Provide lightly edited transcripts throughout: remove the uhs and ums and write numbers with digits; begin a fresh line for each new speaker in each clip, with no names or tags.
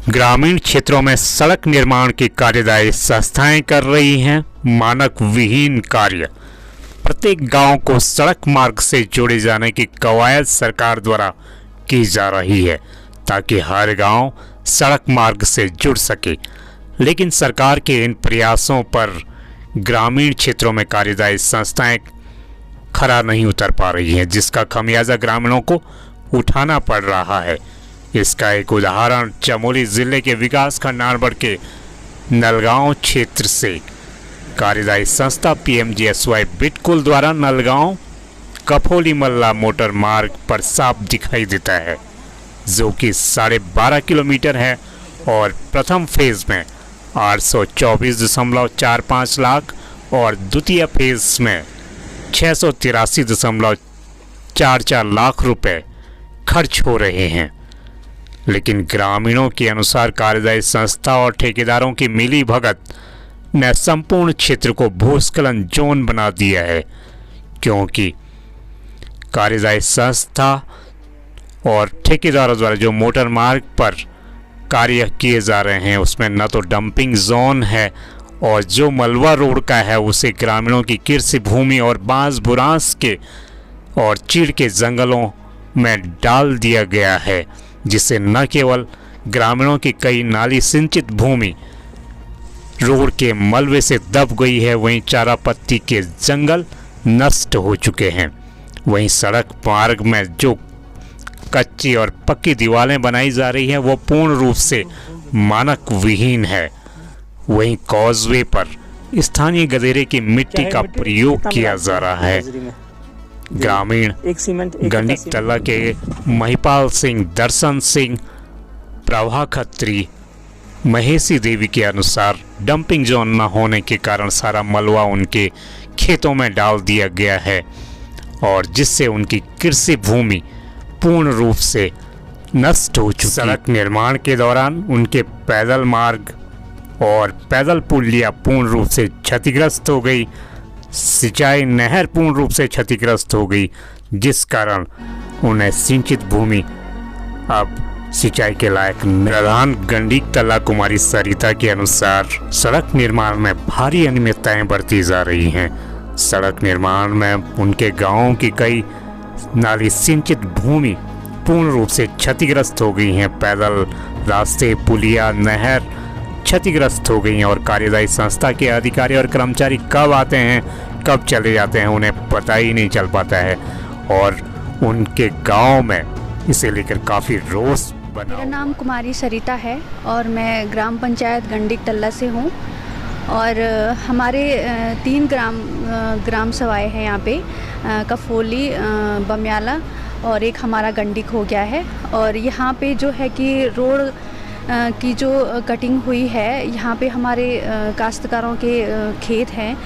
ग्रामीण क्षेत्रों में सड़क निर्माण की कार्यदायी संस्थाएं कर रही हैं मानक विहीन कार्य। प्रत्येक गांव को सड़क मार्ग से जोड़े जाने की कवायद सरकार द्वारा की जा रही है ताकि हर गांव सड़क मार्ग से जुड़ सके। लेकिन सरकार के इन प्रयासों पर ग्रामीण क्षेत्रों में कार्यदायी संस्थाएं खरा नहीं उतर पा रही हैं, जिसका खमियाजा ग्रामीणों को उठाना पड़ रहा है। इसका एक उदाहरण चमोली जिले के विकासखंड नारबड़ के नलगांव क्षेत्र से कार्यदायी संस्था PMGSY बिटकुल द्वारा नलगांव कफोली मल्ला मोटर मार्ग पर साफ दिखाई देता है, जो कि 12.5 किलोमीटर है और प्रथम फेज में 824.45 लाख और द्वितीय फेज में 683.44 लाख रुपए खर्च हो रहे हैं। लेकिन ग्रामीणों के अनुसार कार्यदायी संस्था और ठेकेदारों की मिली भगत ने संपूर्ण क्षेत्र को भूस्खलन जोन बना दिया है, क्योंकि कार्यदायी संस्था और ठेकेदारों द्वारा जो मोटर मार्ग पर कार्य किए जा रहे हैं उसमें न तो डंपिंग जोन है और जो मलबा रोड का है उसे ग्रामीणों की कृषि भूमि और बांस बुरांस के और चीड़ के जंगलों में डाल दिया गया है, जिससे न केवल ग्रामीणों की कई नाली सिंचित भूमि रोड के मलबे से दब गई है, वहीं चारा पत्ती के जंगल नष्ट हो चुके हैं। वहीं सड़क मार्ग में जो कच्ची और पक्की दीवारें बनाई जा रही हैं वो पूर्ण रूप से मानक विहीन है। वहीं कॉजवे पर स्थानीय गधेरे की मिट्टी का प्रयोग किया जा रहा है। ग्रामीण गंडिक टल्ला के महिपाल सिंह, दर्शन सिंह, प्रभा खत्री, महेशी देवी के अनुसार डंपिंग जोन न होने के कारण सारा मलबा उनके खेतों में डाल दिया गया है और जिससे उनकी कृषि भूमि पूर्ण रूप से नष्ट हो चुकी। सड़क निर्माण के दौरान उनके पैदल मार्ग और पैदल पुलिया पूर्ण रूप से क्षतिग्रस्त हो गई। सिंचाई नहर पूर्ण रूप से क्षतिग्रस्त हो गई, जिस कारण उन्हें सिंचित भूमि अब सिंचाई के लायक। प्रधान गंडिक तला कुमारी सरिता के अनुसार सड़क निर्माण में भारी अनियमितताएं बरती जा रही हैं। सड़क निर्माण में उनके गांवों की कई नाली सिंचित भूमि पूर्ण रूप से क्षतिग्रस्त हो गई हैं। पैदल रास्ते, पुलिया, नहर क्षतिग्रस्त हो गई हैं और कार्यदायी संस्था के अधिकारी और कर्मचारी कब आते हैं कब चले जाते हैं उन्हें पता ही नहीं चल पाता है और उनके गांव में इसे लेकर काफ़ी रोष बना।
मेरा नाम कुमारी सरिता है और मैं ग्राम पंचायत गंडिक तल्ला से हूँ और हमारे 3 ग्राम सभाएँ हैं यहाँ पे, कफोली, बम्याला और एक हमारा गंडिक हो गया है। और यहाँ पे जो है कि रोड की जो कटिंग हुई है, यहाँ पे हमारे काश्तकारों के खेत हैं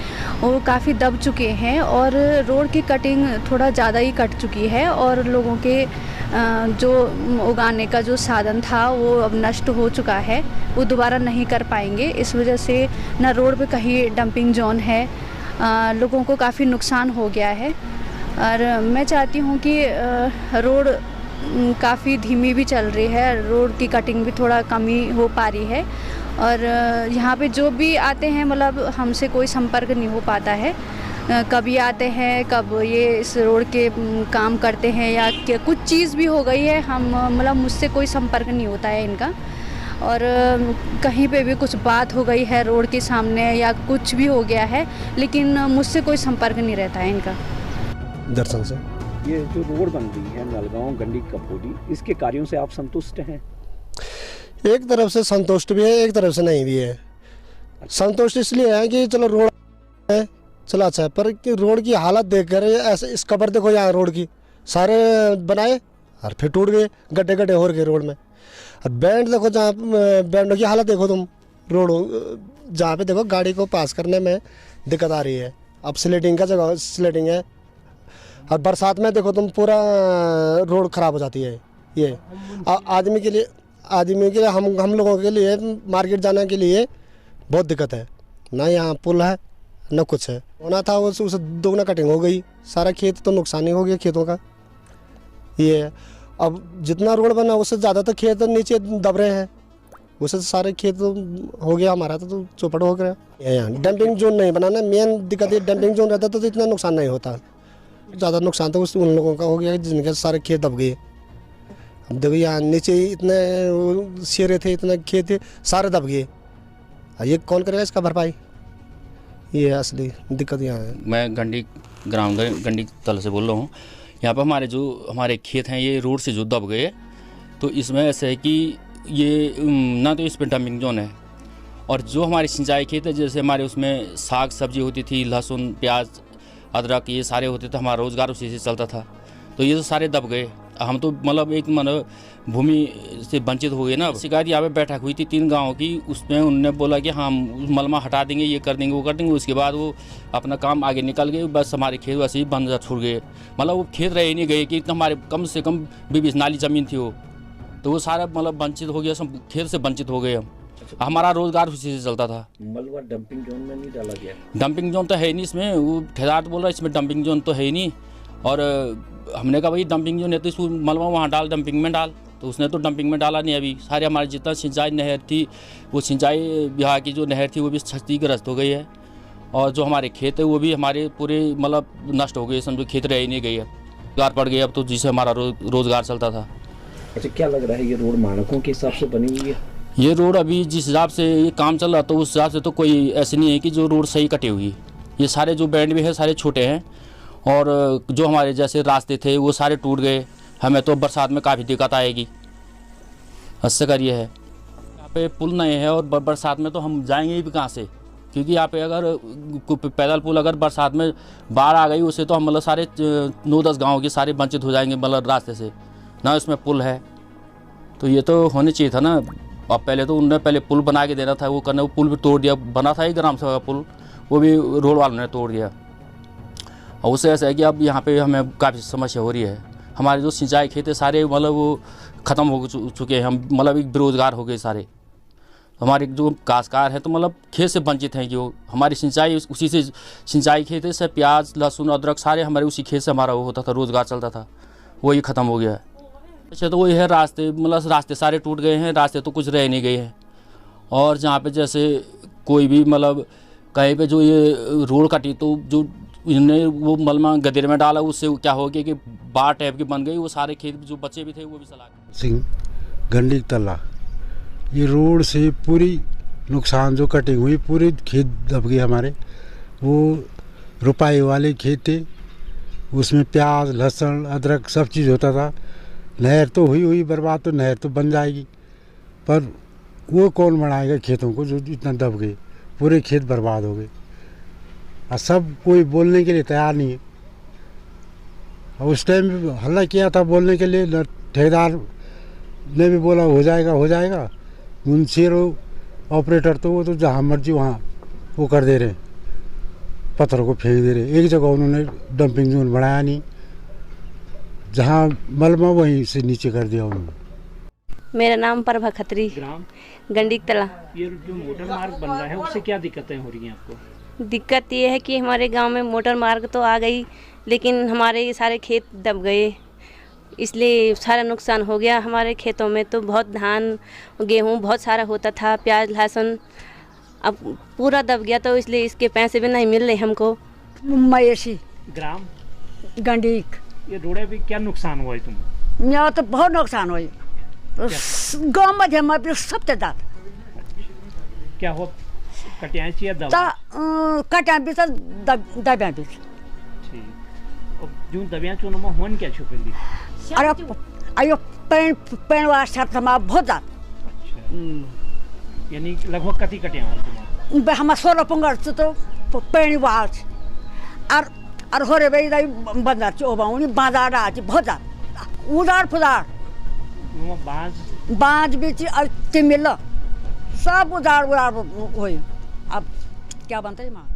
वो काफ़ी दब चुके हैं और रोड की कटिंग थोड़ा ज़्यादा ही कट चुकी है और लोगों के जो उगाने का जो साधन था वो अब नष्ट हो चुका है, वो दोबारा नहीं कर पाएंगे। इस वजह से ना रोड पे कहीं डंपिंग जोन है, लोगों को काफ़ी नुकसान हो गया है। और मैं चाहती हूँ कि रोड काफ़ी धीमी भी चल रही है, रोड की कटिंग भी थोड़ा कम ही हो पा रही है और यहाँ पे जो भी आते हैं मतलब हमसे कोई संपर्क नहीं हो पाता है। कभी आते हैं, कब ये इस रोड के काम करते हैं या कुछ चीज़ भी हो गई है, हम मतलब मुझसे कोई संपर्क नहीं होता है इनका। और कहीं पे भी कुछ बात हो गई है रोड के सामने या कुछ भी हो गया है, लेकिन मुझसे कोई संपर्क नहीं रहता है इनका।
दर्शन से
ये जो रोड बन रही है नलगांव गंडिक कफोली, इसके कार्यों से आप संतुष्ट हैं?
एक तरफ से संतुष्ट भी है, एक तरफ से नहीं भी है। संतुष्ट इसलिए है कि चलो रोड है, चलो अच्छा है, पर कि रोड की हालत देखकर ऐसे इस कबर देखो, यहाँ रोड की सारे बनाए और फिर टूट गए, गड्ढे गड्ढे हो गए रोड में। और बैंड देखो, जहाँ बैंडों की हालत देखो तुम, रोड जहाँ पे देखो गाड़ी को पास करने में दिक्कत आ रही है। अब स्लेटिंग का जगह स्लेटिंग है और बरसात में देखो तुम पूरा रोड ख़राब हो जाती है। ये आदमी के लिए हम लोगों के लिए मार्केट जाने के लिए बहुत दिक्कत है। ना यहाँ पुल है न कुछ है। होना था उसे दोगुना कटिंग हो गई, सारा खेत तो नुकसान ही हो गया खेतों का। ये अब जितना रोड बना उससे ज़्यादा तो खेत नीचे दब रहे हैं। उससे सारे खेत तो हो गया हमारा तो चौपट हो गया। यहाँ डंपिंग जोन नहीं बनाना, मेन दिक्कत ये डंपिंग जोन रहता तो इतना नुकसान नहीं होता। ज़्यादा नुकसान तो उन लोगों का हो गया जिनके सारे खेत दब गए। अब देखो यहाँ नीचे इतने शेरे थे, इतने खेत थे, सारे दब गए। ये कौन करेगा इसका भरपाई? ये असली दिक्कत यहाँ है।
मैं गंडी तल से बोल रहा हूँ। यहाँ पर हमारे खेत हैं, ये रोड से जो दब गए, तो इसमें ऐसा है कि ये ना तो इस पर डंपिंग जोन है, और जो हमारे सिंचाई खेत है, जैसे हमारे उसमें साग सब्जी होती थी, लहसुन प्याज अदरक ये सारे होते थे, हमारा रोज़गार उसी से चलता था। तो ये तो सारे दब गए। हम तो मतलब भूमि से वंचित हो गए ना। शिकायत यहाँ पे बैठक हुई थी 3 गाँव की, उसमें उन्होंने बोला कि हम मलमा हटा देंगे, ये कर देंगे, वो कर देंगे। उसके बाद वो अपना काम आगे निकल गए, बस हमारे खेत वैसे ही बंद छूट गए। मतलब वो खेत रह ही नहीं गए कि इतना हमारे कम से कम 20 नाली ज़मीन थी वो, तो वो सारा मतलब वंचित हो गया, सब खेत से वंचित हो गए हम। हमारा रोज़गार उसी से चलता था।
मलबा डंपिंग जोन में नहीं डाला गया?
डंपिंग जोन तो है ही नहीं इसमें, वो ठेकेदार बोल रहा है इसमें डंपिंग जोन तो है ही नहीं। और हमने कहा भाई डंपिंग जोन है तो इसको मलबा वहाँ डाल, डंपिंग में डाल, तो उसने तो डंपिंग में डाला नहीं। अभी सारे हमारे जितना सिंचाई नहर थी, वो सिंचाई विभाग की जो नहर थी वो भी क्षतिग्रस्त हो गई है, और जो हमारे खेत है वो भी हमारे पूरे मतलब नष्ट हो गए, समझो खेत रह ही नहीं गई है, रोजगार पड़ गया अब तो, जिससे हमारा रोजगार चलता था।
अच्छा, क्या लग रहा है ये रोड मानकों के हिसाब से बनी हुई है?
ये रोड अभी जिस हिसाब से ये काम चल रहा तो उस हिसाब से तो कोई ऐसे नहीं है कि जो रोड सही कटी हुई। ये सारे जो बैंड भी है सारे छोटे हैं, और जो हमारे जैसे रास्ते थे वो सारे टूट गए। हमें तो बरसात में काफ़ी दिक्कत आएगी, इससे कर ये है। यहाँ पे पुल नहीं है, और बरसात में तो हम जाएंगे भी कहाँ से, क्योंकि यहाँ पे अगर पैदल पुल अगर बरसात में बाढ़ आ गई उससे तो हम मतलब सारे 9-10 गाँव के सारे वंचित हो जाएंगे मतलब रास्ते से, ना इसमें पुल है। तो ये तो होने चाहिए था ना। अब पहले तो उन्होंने पहले पुल बना के देना था, वो करना, वो पुल भी तोड़ दिया। बना था ही ग्राम सभा का पुल, वो भी रोड वालों ने तोड़ दिया। और उससे ऐसा है कि अब यहाँ पे हमें काफ़ी समस्या हो रही है। हमारे जो सिंचाई खेत है सारे मतलब वो ख़त्म हो चुके हैं, हम मतलब एक बेरोज़गार हो गए सारे। हमारे जो काश्तकार हैं तो मतलब खेत से वंचित हैं कि वो हमारी सिंचाई उसी से सिंचाई खेत है, प्याज लहसुन अदरक सारे हमारे उसी खेत से हमारा वो होता था, रोज़गार चलता था, वही ख़त्म हो गया है। अच्छा, तो वही है रास्ते, मतलब रास्ते सारे टूट गए हैं, रास्ते तो कुछ रह नहीं गए हैं। और जहाँ पे जैसे कोई भी मतलब कहीं पे जो ये रोड कटी तो जो इन्होंने वो मलमा गदेर में डाला, उससे क्या हो गया कि बाढ़ टाइप की बन गई, वो सारे खेत जो बच्चे भी थे वो भी चला गए।
सिंह गंडी तल्ला, ये रोड से पूरी नुकसान जो कटिंग हुई, पूरे खेत दब गए हमारे। वो रुपाई वाले खेत थे, उसमें प्याज लहसुन अदरक सब चीज़ होता था। नहर तो हुई बर्बाद, तो नहर तो बन जाएगी, पर वो कौन बढ़ाएगा खेतों को जो इतना दब गए, पूरे खेत बर्बाद हो गए। और सब कोई बोलने के लिए तैयार नहीं है। और उस टाइम भी हल्ला किया था बोलने के लिए, ठेकेदार ने भी बोला हो जाएगा। मुंशी ऑपरेटर तो वो तो जहाँ मर्जी वहाँ वो कर दे रहे, पत्थरों को फेंक दे रहे। एक जगह उन्होंने डंपिंग जोन बनाया नहीं, जहाँ मलबा वहीं से नीचे कर दिया उन्होंने।
मेरा नाम प्रभा खत्री,
ग्राम
गंडी तला।
ये जो मोटर मार्ग बन रहा है उससे क्या दिक्कतें हो रही हैं आपको?
दिक्कत ये है कि हमारे गांव में मोटर मार्ग तो आ गई, लेकिन हमारे ये सारे खेत दब गए, इसलिए सारा नुकसान हो गया। हमारे खेतों में तो बहुत धान गेहूं बहुत सारा होता था, प्याज लहसुन, अब पूरा दब गया, तो इसलिए इसके पैसे भी नहीं मिल रहे हमको।
मयेशी
ग्राम
गंडीक,
ये रोडे भी क्या नुकसान हुआ है तुम्हें?
यहाँ तो बहुत नुकसान हुई गाँव में हमारे सब ज्यादा
क्या हो कटियाएं चाहिए
कटिया भी दबिया भी
जो दबिया चुनो में होन क्या छुपेंगी?
अरे अयो पेड़ वास्ते बहुत ज्यादा,
यानी लगभग कति कटिया हो तुम्हारे?
हम 16 पंगड़ से तो पेड़ वाच और हो रे भाई बंदर चोबाऊनी बाजार आज बहुत ज्यादा उदार फुदार बाज बीच और तिमिल सब उदार हो। अब क्या बनता है माँ